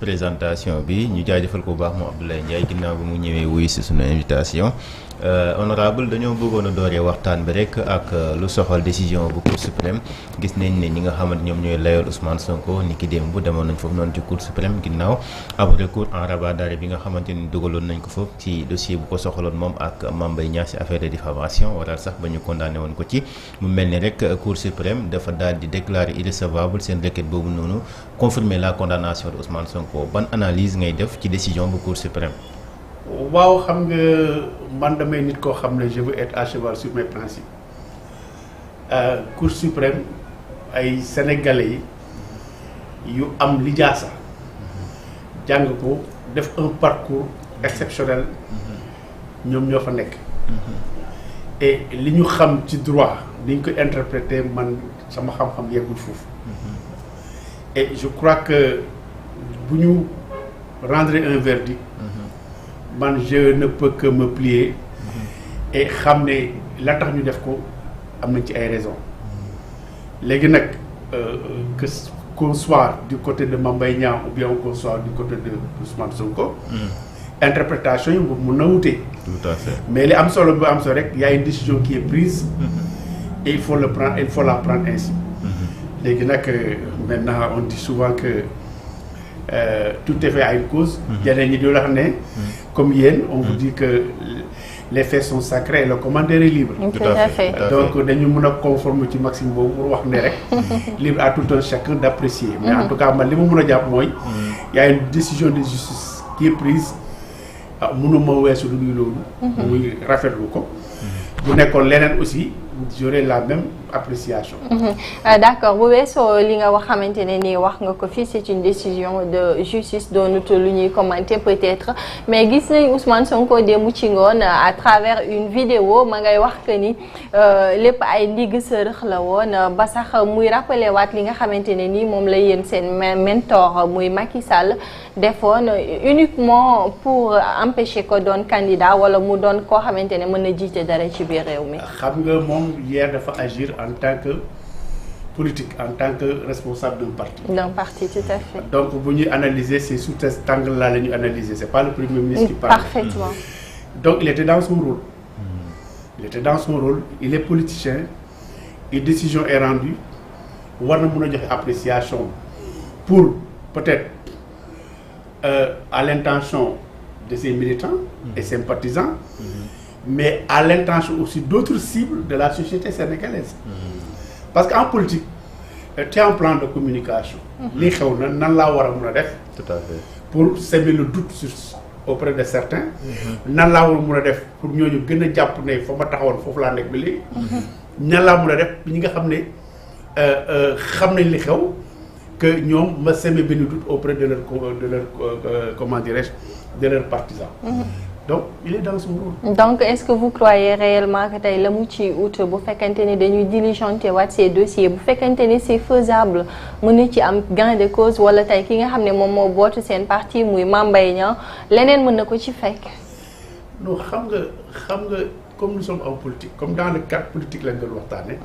présentation bi ñu jaajëfal ko bu baax moom Abdoulaye Ndiaye ginnaaw bi mu ñëwee wuyu si sunu invitation honorable dañoo bëggoon a dooree waxtaan bi rek ak lu soxal décision bu Cour suprême gis nañ ne ñi nga xamante ñoom ñooy layool Ousmane Sonko ni ki démb demoon nañ foofu noonu ci Cour suprême ginnaaw ab recours en rabat d'arrêt bi nga xamante ni dugaloon nañ ko foofu ci dossier bu ko soxaloon moom ak Mame Mbaye Niang ci affaire de diffamation waral sax ba ñu condamné woon ko ci mu mel ni rek Cour suprême dafa daal di déclarer irrecevable seen requête boobu noonu confirmer la condamnation de Ousmane Sonko ban analyse ngay def ci décision bu Cour suprême. waaw xam nga man damay nit koo xam ne je veux être à cheval sur mes principes Cour suprême ay sénégalais yu am lijaasa jàng ko def un parcours exceptionnel ñoom ñoo fa nekk et li ñu xam ci droit ni ñu ko interpréter man sama xam-xam yeggul foofu et je crois que bu ñu rendre un verdict man je ne peux que me plier et xam ne la tax ñu def ko am nañ ci ay raisons léegi nag que qu'on soit du côté de Mame Mbaye Niang ou bien qu'on soit du côté de Ousmane Sonko interprétation yi mun na wute. Tout à fait. Mais li am solo bu am solo rek y a une décision qui est prise et il faut la prendre ainsi. léegi nag maintenant on dit souvent que tout est fait à une cause. ñeneen ñi di wax ne. comme yéen on vous dit que les faits sont sacrés et le commentaire est libre. Tout à fait. donc dañu mën a conformer ci maxime boobu pour wax ne rek. libre à tout un chacun d'apprécier. mais en tout cas man li ma mën a jàpp mooy. y a une décision de justice qui est prise mënuma weesu lu dul loolu. muy rafetlu ko. bu nekkoon leneen aussi j'aurais la même appréciation. D'accord bu weesoo li nga wax xamante ne nii wax nga ko fii c'est une décision de justice doonut lu ñuy commenter peut-être mais gis nañ Ousmane Sonko démb ci ngoon à travers une vidéo ma ngay wax que ni lépp ay ndigg sërëx la woon ba sax muy rappeler waat li nga xamante ne nii moom la yéen seen mentor muy Macky Sall defoon uniquement pour empêcher ko doon candidat wala mu doon koo xamante ne mën na jiite dara ci biir réew mi. xam nga moom hier dafa agir en tant que politique en tant que responsable d'un parti. D'un parti, tout à fait. Donc bu ñuy analyser c'est sous cet angle-là la ñuy analyser c'est pas le premier ministre qui parle. Parfaitement. Donc il était dans son rôle. Il était dans son rôle, il est politicien, une décision est rendue war na mën a joxe appréciation pour peut-être à l'intention de ses militants et sympathisants. Mais à l'intention aussi d'autres cibles de la société sénégalaise. Parce qu'en politique tu as un plan de communication. li xew na nan laa war a mën a def. Tout à fait. pour semer le doute auprès de certains. nan laa war a mën a def pour ñooñu gën a jàpp ne fa ma taxawoon foofu laa nekk ba léegi. nan laa mën a def ñi nga xam ne xam nañ li xew que ñoom ma semer benn doute auprès de leur comment dirais-je de leurs partisans. Donc il est dans son rôle. Donc est-ce que vous croyez réellement que tey la mu ci ut bu fekkente ni dañuy diligenter waat ces dossiers bu fekkente ni c'est faisable mën na ci am gain de cause wala tey ki nga xam ne moom moo bootu seen parti muy Mame Mbaye Niang leneen mën na ko ci fekk. non xam nga comme nous sommes en politique comme dans le cadre politique lañ doon waxtaane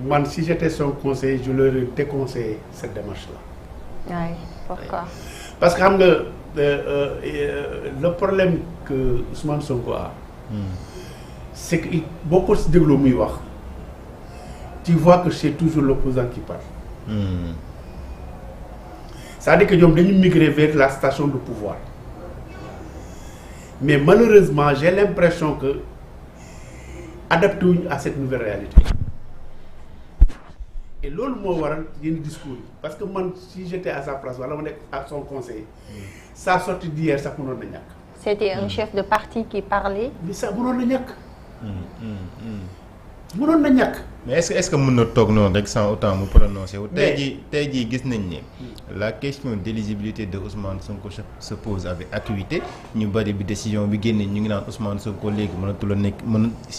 man si j'étais son conseiller je leur déconseille cette démarche-là. Oui, pourquoi? Parce que xam nga le problème que Ousmane Sonko a. c'est que boo ko si dégloo muy wax tu vois que c'est toujours l'opposant qui parle. C'est-à-dire que ñoom dañu migrer vers la station de pouvoir mais malheureusement j'ai l'impression que adapté wuñu à cette nouvelle réalité et loolu moo waral yenn discours yi parce que man si j'étais à sa place wala ma nekk à son conseil sa sortie d'hier sax mënoon na ñàkk. C'était un chef de parti qui parlait. mais sax mënoon na ñàkk. mënoon na ñàkk. mais est-ce que mën na toog noonu rek sans autant mu prononcer wu. tey jii gis nañ ne la question d'éligibilité de Ousmane Sonko se pose avec acuité ñu bari bi décision bi génne ñu ngi naan Ousmane Sonko léegi mënatul a nekk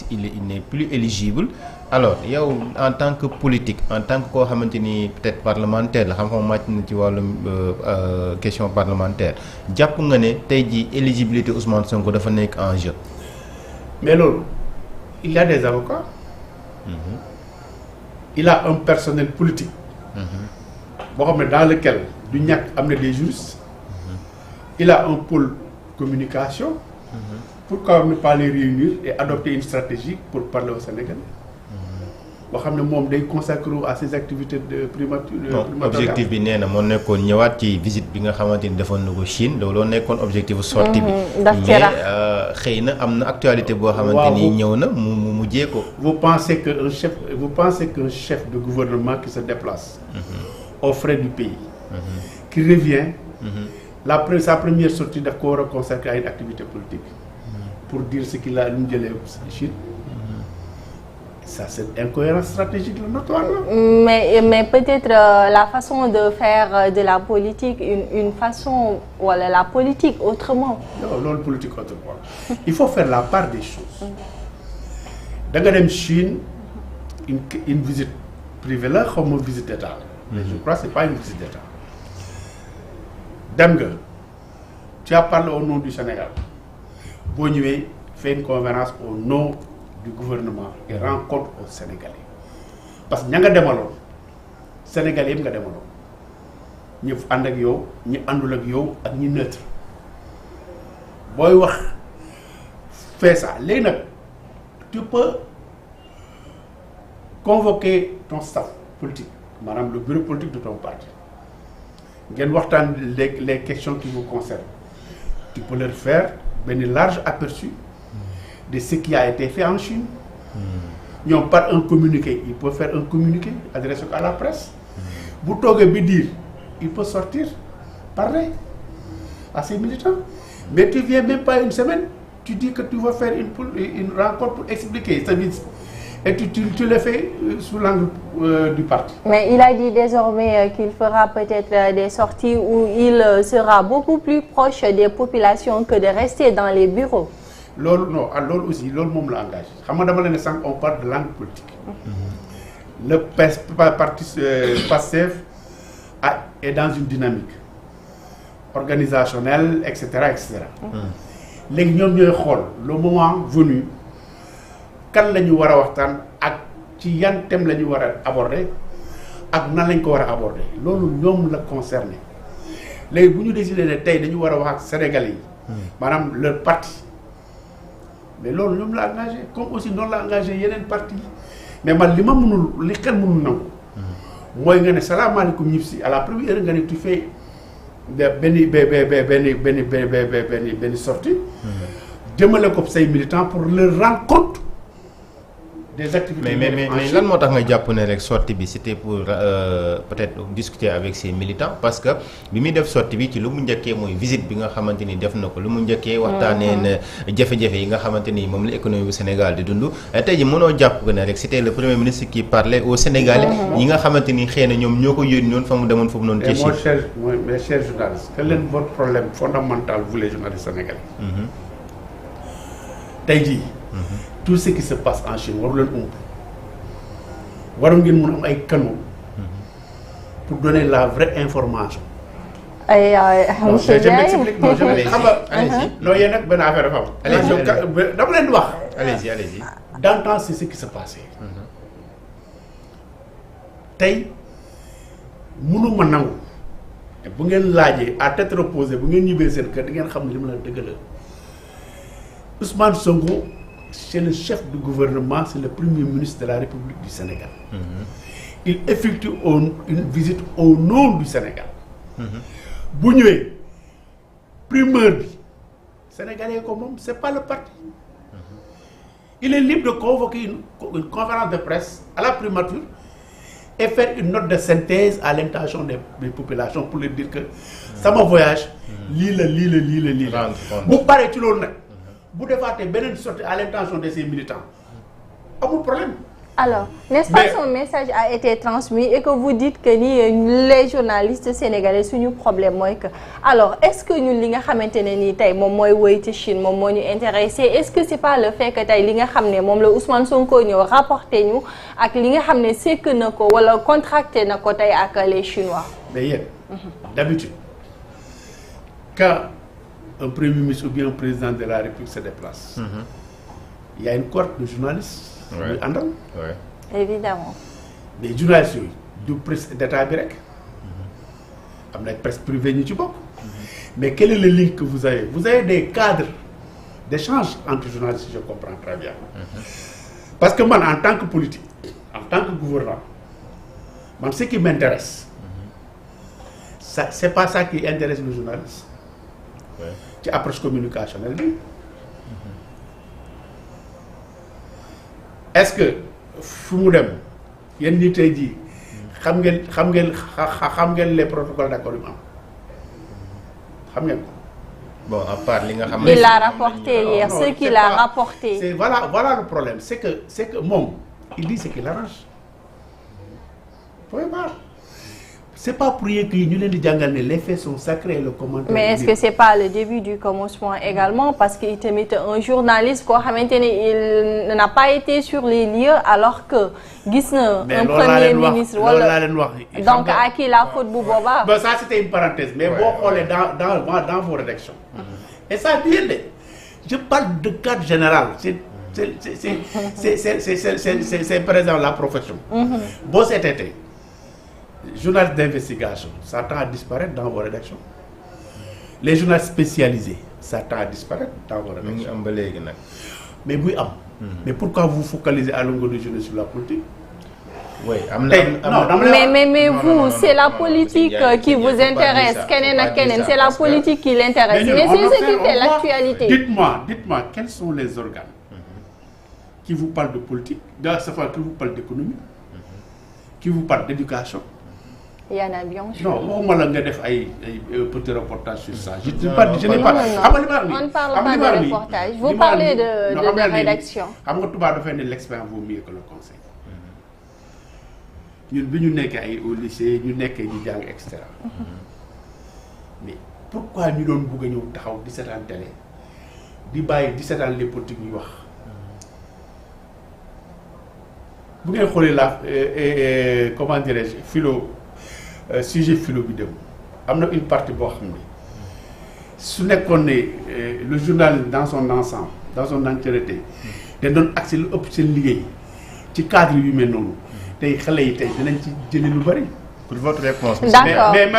il n'est plus éligible. alors yow en tant que politique en tant que koo xamante ni peut-être parlementaire la xam-xam màcc na ci wàllum question parlementaire jàpp nga ne tey jii éligibilité Ousmane Sonko dafa nekk en jeu. mais loolu il y a des avocats. il a un personnel politique. boo xam ne dans lequel du ñàkk am na des juristes. Il a un pôle communication. Pourquoi ne pas les réunir et adopter une stratégie pour parler aux Sénégalais? boo xam ne moom day consacré à ses activités de primature. objectif bi nee na moo nekkoon ñëwaat ci visite bi nga xamante ni defoon na ko Chine looloo nekkoon objectif sortie bi. mais xëy na am na actualité boo xamante ni ñëw na mu mujjee ko. vous pensez qu'un chef de gouvernement qui se déplace. aux frais du pays. qui revient. sa première sortie daf ko war a consacrer à une activité politique. pour dire ce qu'il a lu mu jëlee Chine. Ça, c'est une incohérence stratégique notoire. Mais peut-être la façon de faire de la politique, une façon, voilà, la politique autrement. Non, la politique autrement. Il faut faire la part des choses. Dans la Chine, une visite privée là, comme une visite d'État. Mais je crois que ce n'est pas une visite d'État. Damga, tu as parlé au nom du Sénégal. Bonnué fait une conférence au nom du gouvernement et rencontre aux Sénégalais parce que ña nga demaloon Sénégalais yëpp nga demaloon ñi ànd ak yow ñi àndul ak yow ak ñi neutre booy wax fais ça léegi nag tu peux convoquer ton staff politique maanaam le bureau politique de ton parti ngeen waxtaan les questions qui vous concernent tu peux leur faire benn large aperçu de ce qui a été fait en Chine. ñoom par un communiqué il peut faire un communiqué adressé à la presse. bu toogee bi dire il peut sortir parler à ses militants. mais tu viens même pas une semaine tu dis que tu vas faire une rencontre pour expliquer sa vie et tu le fais sous l'angle du parti. Mais il a dit désormais qu'il fera peut-être des sorties où il sera beaucoup plus proche des populations que de rester dans les bureaux. loolu non loolu aussi loolu moom la engagé xam nga dama leen ne sànq on parle de langue politique. le parti PASTEF est dans une dynamique organisationnelle et cetera et cetera. léegi ñoom ñooy xool le moment venu kan la ñu war a waxtaan ak ci yan thème la ñu war a aborder ak nan lañ ko war a aborder loolu ñoom la concerné léegi bu ñu décidé ne tey dañu war a wax ak Sénégalais yi. maanaam leur parti. mais loolu ñoom la engagé comme aussi noonu la engagé yeneen parti mais man li ma mënul li xel mënul nangu mooy nga ne salaamaaleykum ñib si à la première heure nga ne tu fais benn sortie jëmale ko say militants pour leur rendre compte des activités. mais lan moo tax nga jàpp ne rek sortie bi c'était pour peut-être discuter avec ses militants parce que bi muy def sortie bi ci lu mu njëkkee mooy visite bi nga xamante ni def na ko lu mu njëkkee waxtaanee na jafe-jafe yi nga xamante ni moom la économie bu Sénégal di dund tey ji mënoo jàpp ne rek c'était le premier ministre qui parlait aux Sénégalais ñi nga xamante ni xëy na ñoom ñoo ko yónni noonu fa mu demoon foofu noonu ci mes chers journalistes quel est votre problème fondamental vous les journalistes sénégalais tey jii tout ce qui se passe en Chine waru leen waru ngeen mun am ay canaux pour donner la vraie information. monsieur Ndiaye non je m'explique non yéen nag benn affaire dafa am. dama leen di wax. allez-y. d'antan c'est ce qui se passait. tey mënuma nangu bu ngeen laajee à tête reposée bu ngeen ñibbee seen kër di ngeen xam ne li ma la dëgg la Ousmane Sonko. C'est le chef du gouvernement, c'est le premier ministre de la République du Sénégal. Il effectue une visite au nom du Sénégal. bu ñëwee primeur bi Sénégalais ko moom c'est pas le parti. Il est libre de convoquer une conférence de presse à la primature et faire une note de synthèse à l'intention des populations pour leur dire que sama voyage lii la. bu paree ci loolu nag. bu defaatee beneen sortie à l'intention de ses militants amul problème. alors n'est-ce pas son message a été transmis et que vous dites que ni les journalistes sénégalais suñu problème mooy que alors est-ce que ñun li nga xamante ne nii tey moom mooy woy ci Chine moom moo ñu intéressé est-ce que c'est pas le fait que tey li nga xam ne moom la Ousmane Sonko ñëw rapporté ñu ak li nga xam ne sekk na ko wala contracté na ko tey ak les Chinois. mais yéen d'habitude quand un premier ministre ou bien un président de la République se déplace. Il y a une cohorte de journalistes. muy àndal. évidemment. mais journalistes yooyu du presse d'état bi rek. am na presse privée ñu ci bokk. Mais quel est le lien que vous avez? Vous avez des cadres d'échange entre journalistes, je comprends très bien. Parce que moi, en tant que politique, en tant que gouvernant, moi, ce qui m'intéresse, c'est pas ça qui intéresse le journaliste. Ci approche communicationnelle bi. Est-ce que fu mu dem yéen ñi tey jii xam ngeen les protocoles d'accord yu am xam ngeen ko. Bon, à part li nga xam il l'a rapporté hier, ce qu'il a rapporté. C'est voilà le problème, c'est que moom il dit ce qui l'arrange. Point barre. C'est pas pour rien que ñu leen di jàngal ne les faits sont sacrés, le commentaire. Mais est-ce que c'est pas le début du commencement également, parce que tamit un journaliste koo xamante ne il n'a pas été sur les lieux alors que gis na un premier ministre wala donc à qui la faute bu boobaa. Bon, ça c'était une parenthèse, mais boo xoolee dans vos rédactions. Et ça dit de je parle de cadre général, c'est par exemple la profession. Boo seetee tey journalistes d'investigation, ça tend à disparaître dans vos rédactions. Les journalistes spécialisés, ça tend à disparaître dans vos rédactions. Mais oui, mais pourquoi vous focalisez à longueur de journée sur la politique? Oui, mais vous, c'est la politique qui vous intéresse. C'est la politique qui l'intéresse. Mais c'est ce qui fait l'actualité. Dites-moi, quels sont les organes qui vous parlent de politique, qui vous parlent d'économie, qui vous parlent d'éducation? Il y en a bien sûr. Non, moi, je vais faire un petit reportage sur ça. Je n'ai pas. On ne parle pas de reportage. Vous parlez de rédaction. L'expert vaut mieux que le conseil. Nous sommes au lycée, nous sommes etc. Mais pourquoi nous devons nous 17 ans de télé, 17 ans les politiques nous vous voyez là, comment dirais-je, sujet philo vidéo. Il y a une partie qui si on connaît le journal dans son ensemble, dans son entièreté, il donne accès à l'objet ci cadre humain non. Tay xalé yi tay dinañ ci jëli lu bari. Pour votre réponse. D'accord. Mais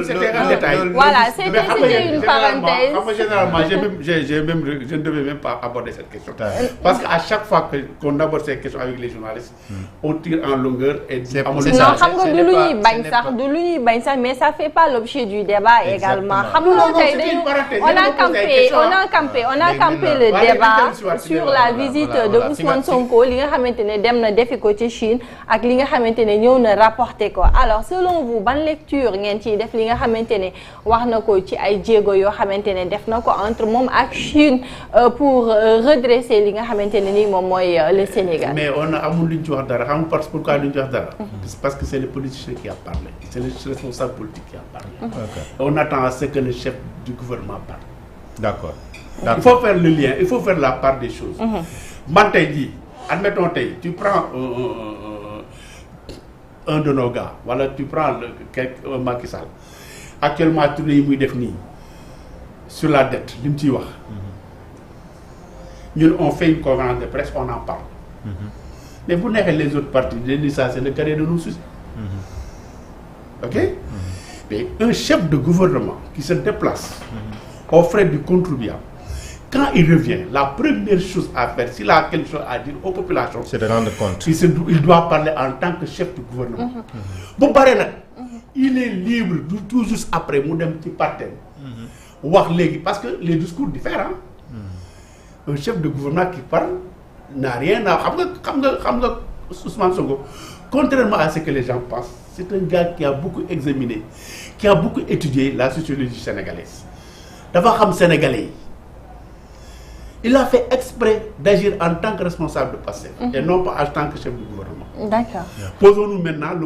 c'était un détail. Voilà, c'était une parenthèse. Généralement, je ne devais même pas aborder cette question. Parce qu'à chaque fois qu'on aborde ces questions avec les journalistes, on tire en longueur et c'est ça. Non, xam nga du lu ñuy bañ sax, mais ça fait pas l'objet du débat également. Xam nga tay on a campé le débat sur la visite de Ousmane Sonko li nga xamantene dem na defi ko ci Chine ak li nga xamantene ñëw na rapporter ko. Alors selon vous ban lecture ngeen ci def li nga xamantene wax na ko ci ay jéego yoo xamantene def na ko entre moom ak Chine pour redresser li nga xamantene ni moom mooy le Sénégal. Mais on a amul luñ ci wax dara xam parce pourquoi luñ ci wax dara. Parce que c'est le politicien qui a parlé, c'est le responsable politique qui a parlé. On attend à ce que le chef du gouvernement parle. D'accord. Il faut faire le lien, il faut faire la part des choses. Man tay di admettons tay tu prends un de nos gars, voilà, tu prends un Macky Sall. Actuellement, tout le monde est sur la dette, nous on fait une conférence de presse, on en parle. Mais vous n'avez les autres partis, ça c'est le carré de nos soucis. Ok? Mais un chef de gouvernement qui se déplace aux frais du contribuable, quand il revient, la première chose à faire, s'il a quelque chose à dire aux populations, c'est de rendre compte. Il doit parler en tant que chef de gouvernement. Bon, il est libre tout juste après, parce que les discours différents. Un chef de gouvernement qui parle n'a rien à Ousmane Sonko, contrairement à ce que les gens pensent, c'est un gars qui a beaucoup examiné, qui a beaucoup étudié la sociologie sénégalaise. D'abord, sénégalais. Il a fait exprès d'agir en tant que responsable de PASTEF et non pas en tant que chef du gouvernement. D'accord. Posons-nous maintenant le